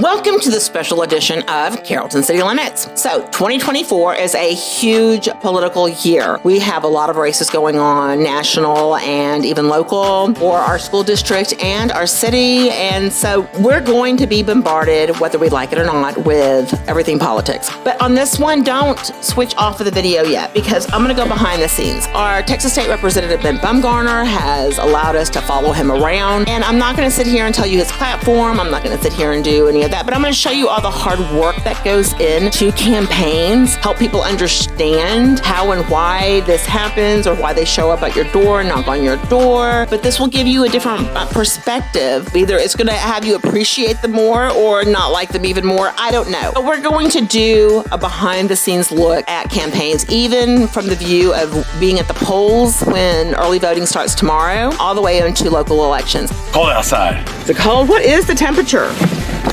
Welcome to the special edition of Carrollton City Limits. So 2024 is a huge political year. We have a lot of races going on, national and even local, for our school district and our city. And so we're going to be bombarded, whether we like it or not, with everything politics. But on this one, don't switch off of the video yet, because I'm going to go behind the scenes. Our Texas State Representative Ben Bumgarner has allowed us to follow him around. And I'm not going to sit here and tell you his platform. I'm not going to sit here and do any of that, but I'm going to show you all the hard work that goes into campaigns, help people understand how and why this happens, or why they show up at your door, knock on your door. But this will give you a different perspective. Either it's going to have you appreciate them more or not like them even more. I don't know. But we're going to do a behind the scenes look at campaigns, even from the view of being at the polls when early voting starts tomorrow, all the way into local elections. Cold outside. Is it cold? What is the temperature?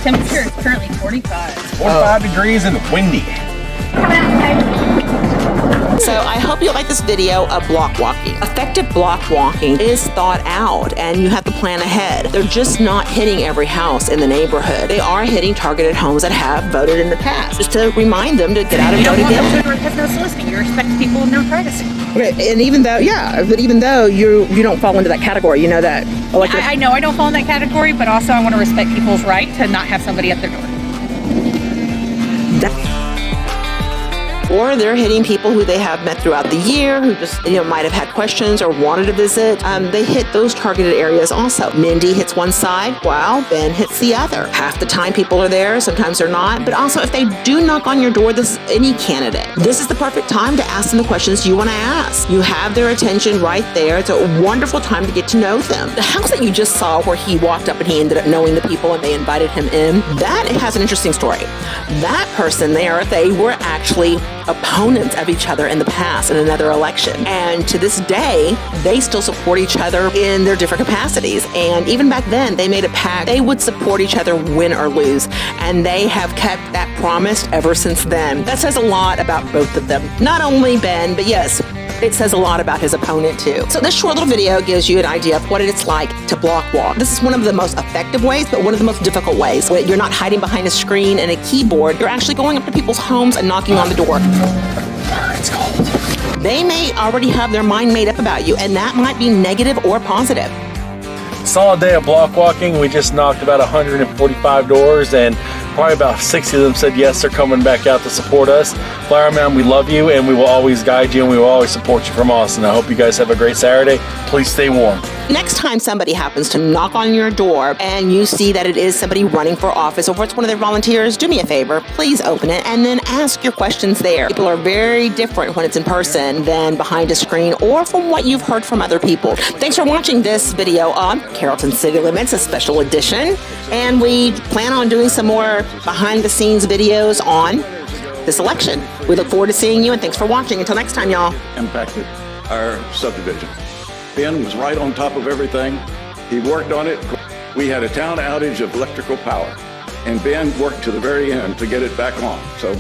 Temperature is currently 45. 45 degrees and windy. So I hope you like this video of block walking. Effective block walking is thought out, and you have to plan ahead. They're just not hitting every house in the neighborhood. They are hitting targeted homes that have voted in the past, just to remind them to get out and vote again. Has no soliciting. You respect people and their privacy. Okay, and even though, but even though you don't fall into that category, you know that. I know I don't fall in that category, but also I want to respect people's right to not have somebody at their door. Or they're hitting people who they have met throughout the year, who just might have had questions or wanted to visit. They hit those targeted areas also. Mindy hits one side while Ben hits the other. Half the time people are there, sometimes they're not. But also, if they do knock on your door, any candidate, this is the perfect time to ask them the questions you want to ask. You have their attention right there. It's a wonderful time to get to know them. The house that you just saw where he walked up and he ended up knowing the people and they invited him in, that has an interesting story. That person there, they were actually opponents of each other in the past in another election. And to this day, they still support each other in their different capacities. And even back then, they made a pact. They would support each other, win or lose. And they have kept that promise ever since then. That says a lot about both of them. Not only Ben, but yes, it says a lot about his opponent too. So this short little video gives you an idea of what it's like to block walk. This is one of the most effective ways, but one of the most difficult ways. You're not hiding behind a screen and a keyboard. You're actually going up to people's homes and knocking on the door. It's cold. They may already have their mind made up about you, and that might be negative or positive. Solid day of block walking. We just knocked about 145 doors, and probably about 60 of them said yes, they're coming back out to support us. Flower Mound, we love you, and we will always guide you, and we will always support you from Austin. I hope you guys have a great Saturday. Please stay warm. Next time somebody happens to knock on your door and you see that it is somebody running for office, or if it's one of their volunteers, do me a favor, please open it and then ask your questions there. People are very different when it's in person than behind a screen or from what you've heard from other people. Thanks for watching this video on Carrollton City Limits, a special edition. And we plan on doing some more behind the scenes videos on this election. We look forward to seeing you, and thanks for watching. Until next time, y'all. Impacted our subdivision. Ben was right on top of everything. He worked on it. We had a town outage of electrical power, and Ben worked to the very end to get it back on. So